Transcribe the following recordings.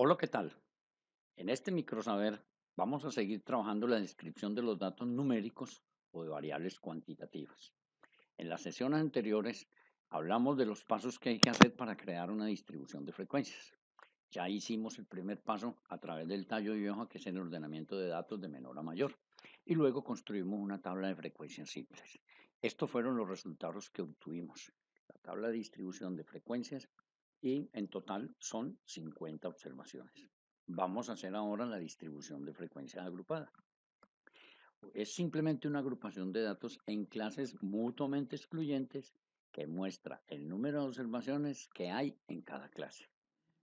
Hola, ¿qué tal? En este microsaber vamos a seguir trabajando la descripción de los datos numéricos o de variables cuantitativas. En las sesiones anteriores hablamos de los pasos que hay que hacer para crear una distribución de frecuencias. Ya hicimos el primer paso a través del tallo de hoja, que es el ordenamiento de datos de menor a mayor, y luego construimos una tabla de frecuencias simples. Estos fueron los resultados que obtuvimos. La tabla de distribución de frecuencias y en total son 50 observaciones. Vamos a hacer ahora la distribución de frecuencias agrupada. Es simplemente una agrupación de datos en clases mutuamente excluyentes que muestra el número de observaciones que hay en cada clase.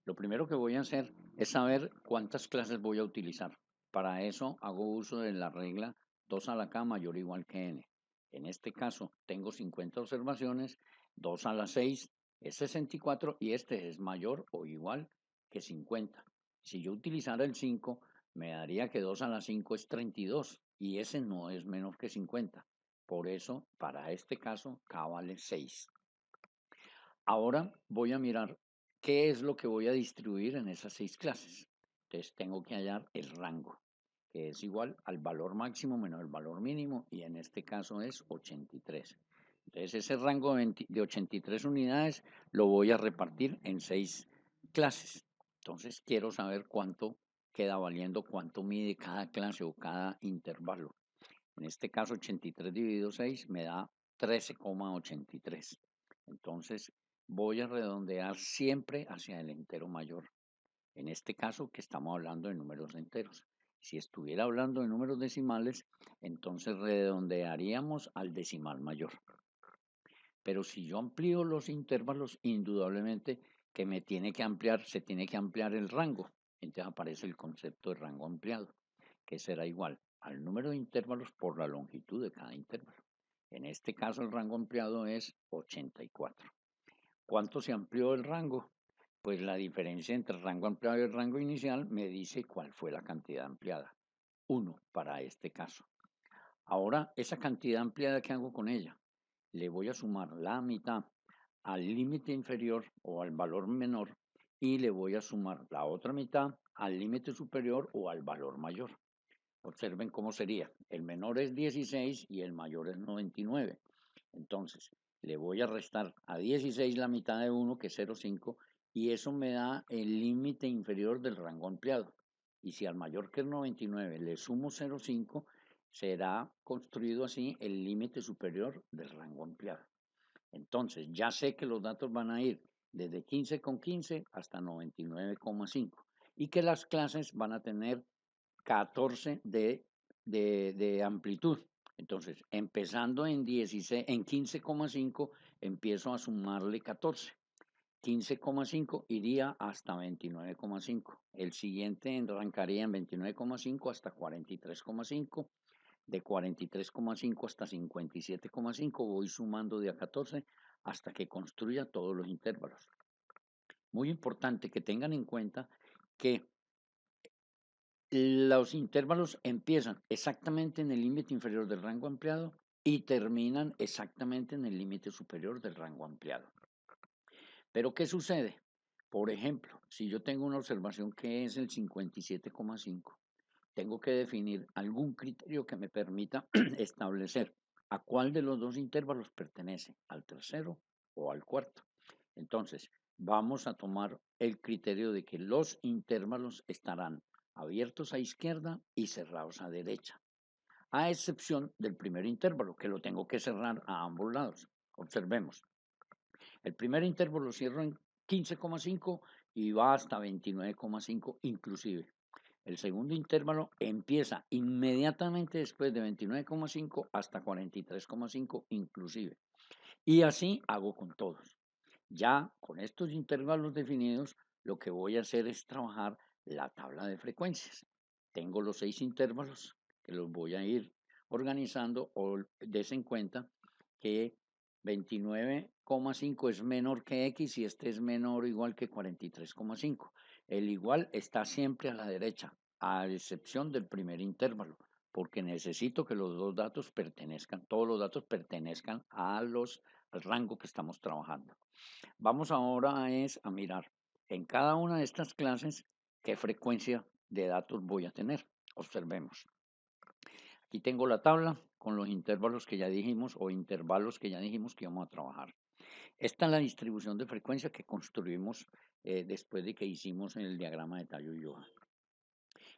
Lo primero que voy a hacer es saber cuántas clases voy a utilizar. Para eso hago uso de la regla 2 a la k mayor o igual que n. En este caso tengo 50 observaciones, 2 a la 6 es 64 y este es mayor o igual que 50. Si yo utilizara el 5, me daría que 2 a la 5 es 32 y ese no es menor que 50. Por eso, para este caso, k vale 6. Ahora voy a mirar qué es lo que voy a distribuir en esas 6 clases. Entonces tengo que hallar el rango, que es igual al valor máximo menos el valor mínimo, y en este caso es 83. Entonces ese rango de 83 unidades lo voy a repartir en 6 clases. Entonces quiero saber cuánto queda valiendo, cuánto mide cada clase o cada intervalo. En este caso 83 dividido 6 me da 13,83. Entonces voy a redondear siempre hacia el entero mayor. En este caso que estamos hablando de números enteros. Si estuviera hablando de números decimales, entonces redondearíamos al decimal mayor. Pero si yo amplío los intervalos, indudablemente que se tiene que ampliar el rango. Entonces aparece el concepto de rango ampliado, que será igual al número de intervalos por la longitud de cada intervalo. En este caso el rango ampliado es 84. ¿Cuánto se amplió el rango? Pues la diferencia entre el rango ampliado y el rango inicial me dice cuál fue la cantidad ampliada. 1 para este caso. Ahora, esa cantidad ampliada, ¿qué hago con ella? Le voy a sumar la mitad al límite inferior o al valor menor y le voy a sumar la otra mitad al límite superior o al valor mayor. Observen cómo sería. El menor es 16 y el mayor es 99. Entonces, le voy a restar a 16 la mitad de 1, que es 0,5, y eso me da el límite inferior del rango ampliado. Y si al mayor que es 99 le sumo 0,5, será construido así el límite superior del rango ampliado. Entonces, ya sé que los datos van a ir desde 15,15 hasta 99,5 y que las clases van a tener 14 de amplitud. Entonces, empezando en 16, en 15,5, empiezo a sumarle 14. 15,5 iría hasta 29,5. El siguiente arrancaría en 29,5 hasta 43,5. De 43,5 hasta 57,5 voy sumando de a 14 hasta que construya todos los intervalos. Muy importante que tengan en cuenta que los intervalos empiezan exactamente en el límite inferior del rango ampliado y terminan exactamente en el límite superior del rango ampliado. Pero ¿qué sucede? Por ejemplo, si yo tengo una observación que es el 57,5, tengo que definir algún criterio que me permita establecer a cuál de los dos intervalos pertenece, al tercero o al cuarto. Entonces, vamos a tomar el criterio de que los intervalos estarán abiertos a izquierda y cerrados a derecha, a excepción del primer intervalo, que lo tengo que cerrar a ambos lados. Observemos. El primer intervalo lo cierro en 15,5 y va hasta 29,5 inclusive. El segundo intervalo empieza inmediatamente después de 29,5 hasta 43,5 inclusive. Y así hago con todos. Ya con estos intervalos definidos, lo que voy a hacer es trabajar la tabla de frecuencias. Tengo los 6 intervalos que los voy a ir organizando, o des en cuenta que 29,5 es menor que X y este es menor o igual que 43,5. El igual está siempre a la derecha, a excepción del primer intervalo, porque necesito que los dos datos pertenezcan, todos los datos pertenezcan al rango que estamos trabajando. Vamos ahora a mirar en cada una de estas clases qué frecuencia de datos voy a tener. Observemos. Aquí tengo la tabla con los intervalos que ya dijimos o intervalos que ya dijimos que íbamos a trabajar. Esta es la distribución de frecuencia que construimos después de que hicimos el diagrama de tallo y hoja.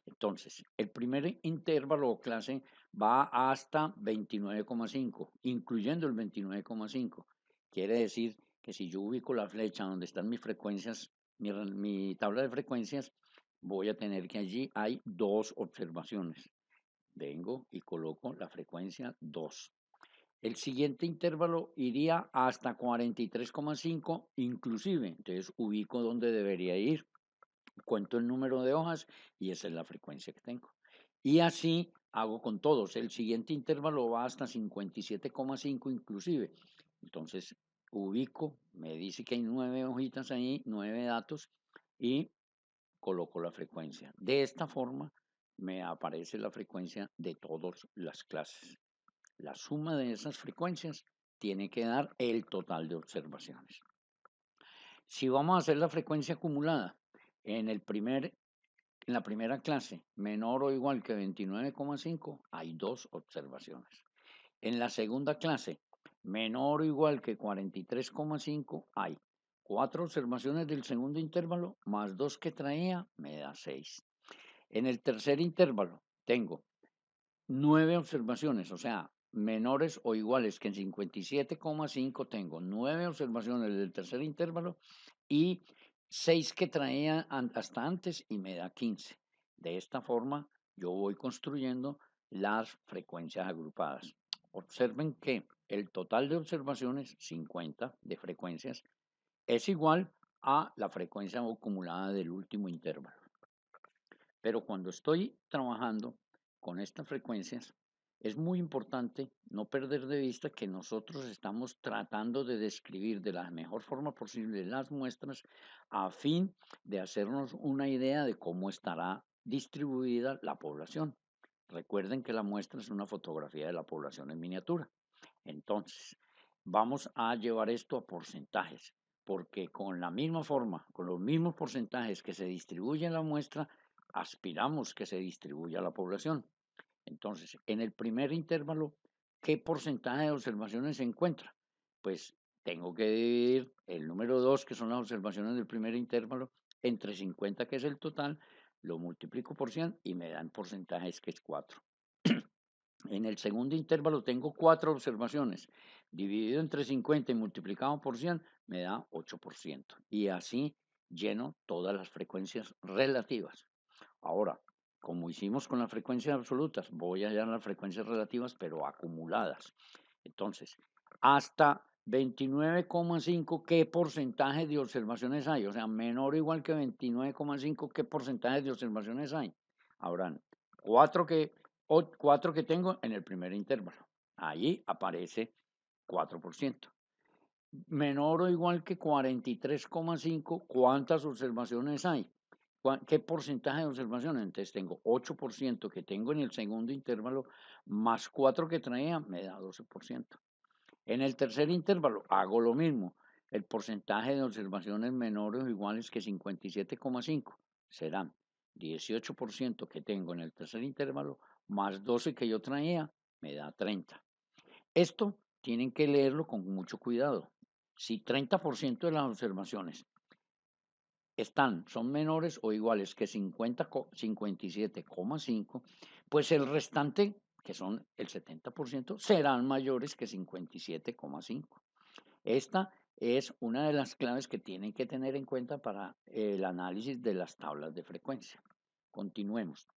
Entonces, el primer intervalo o clase va hasta 29,5, incluyendo el 29,5. Quiere decir que si yo ubico la flecha donde están mis frecuencias, mi tabla de frecuencias, voy a tener que allí hay dos observaciones. Vengo y coloco la frecuencia 2. El siguiente intervalo iría hasta 43,5 inclusive. Entonces ubico donde debería ir, cuento el número de hojas y esa es la frecuencia que tengo. Y así hago con todos. El siguiente intervalo va hasta 57,5 inclusive. Entonces ubico, me dice que hay 9 hojitas ahí, 9 datos y coloco la frecuencia. De esta forma me aparece la frecuencia de todas las clases. La suma de esas frecuencias tiene que dar el total de observaciones. Si vamos a hacer la frecuencia acumulada en la primera clase, menor o igual que 29,5, hay dos observaciones. En la segunda clase, menor o igual que 43,5, hay 4 observaciones del segundo intervalo, más 2 que traía, me da 6. En el tercer intervalo, tengo 9 observaciones, o sea, menores o iguales que en 57,5 tengo 9 observaciones del tercer intervalo y 6 que traía hasta antes y me da 15. De esta forma yo voy construyendo las frecuencias agrupadas. Observen que el total de observaciones, 50 de frecuencias, es igual a la frecuencia acumulada del último intervalo. Pero cuando estoy trabajando con estas frecuencias, es muy importante no perder de vista que nosotros estamos tratando de describir de la mejor forma posible las muestras a fin de hacernos una idea de cómo estará distribuida la población. Recuerden que la muestra es una fotografía de la población en miniatura. Entonces, vamos a llevar esto a porcentajes, porque con la misma forma, con los mismos porcentajes que se distribuye en la muestra, aspiramos que se distribuya a la población. Entonces, en el primer intervalo, ¿qué porcentaje de observaciones se encuentra? Pues tengo que dividir el número 2, que son las observaciones del primer intervalo, entre 50, que es el total, lo multiplico por 100 y me dan porcentajes que es 4. En el segundo intervalo tengo 4 observaciones. Dividido entre 50 y multiplicado por 100 me da 8%. Y así lleno todas las frecuencias relativas. Ahora, como hicimos con las frecuencias absolutas, voy a hallar las frecuencias relativas, pero acumuladas. Entonces, hasta 29,5, ¿qué porcentaje de observaciones hay? O sea, menor o igual que 29,5, ¿qué porcentaje de observaciones hay? Habrán 4 que tengo en el primer intervalo. Ahí aparece 4%. Menor o igual que 43,5, ¿cuántas observaciones hay? ¿Qué porcentaje de observaciones? Entonces tengo 8% que tengo en el segundo intervalo, más 4 que traía, me da 12%. En el tercer intervalo hago lo mismo. El porcentaje de observaciones menores o iguales que 57,5 serán 18% que tengo en el tercer intervalo, más 12 que yo traía, me da 30. Esto tienen que leerlo con mucho cuidado. Si 30% de las observaciones son menores o iguales que 57,5, pues el restante, que son el 70%, serán mayores que 57,5. Esta es una de las claves que tienen que tener en cuenta para el análisis de las tablas de frecuencia. Continuemos.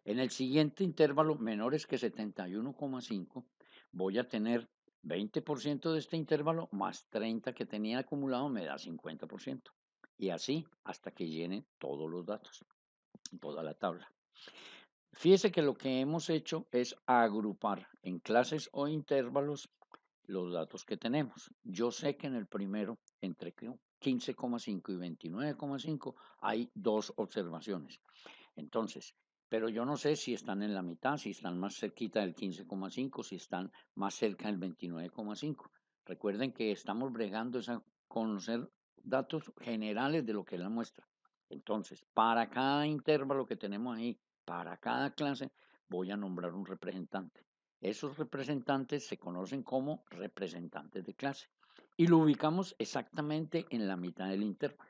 En el siguiente intervalo, menores que 71,5, voy a tener 20% de este intervalo más 30 que tenía acumulado me da 50%. Y así hasta que llene todos los datos, toda la tabla. Fíjese que lo que hemos hecho es agrupar en clases o intervalos los datos que tenemos. Yo sé que en el primero, entre 15,5 y 29,5, hay dos observaciones. Entonces, pero yo no sé si están en la mitad, si están más cerquita del 15,5, si están más cerca del 29,5. Recuerden que estamos bregando a conocer datos generales de lo que es la muestra. Entonces, para cada intervalo que tenemos ahí, para cada clase, voy a nombrar un representante. Esos representantes se conocen como representantes de clase y lo ubicamos exactamente en la mitad del intervalo.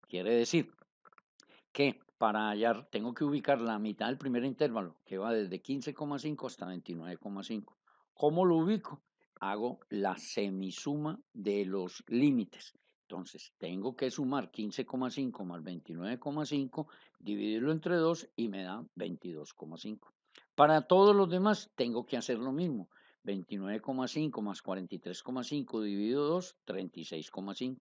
Quiere decir que para hallar tengo que ubicar la mitad del primer intervalo, que va desde 15,5 hasta 29,5. ¿Cómo lo ubico? Hago la semisuma de los límites. Entonces, tengo que sumar 15,5 más 29,5, dividirlo entre 2 y me da 22,5. Para todos los demás, tengo que hacer lo mismo. 29,5 más 43,5 dividido 2, 36,5.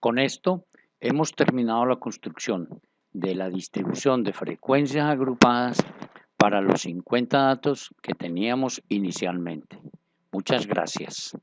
Con esto hemos terminado la construcción de la distribución de frecuencias agrupadas para los 50 datos que teníamos inicialmente. Muchas gracias.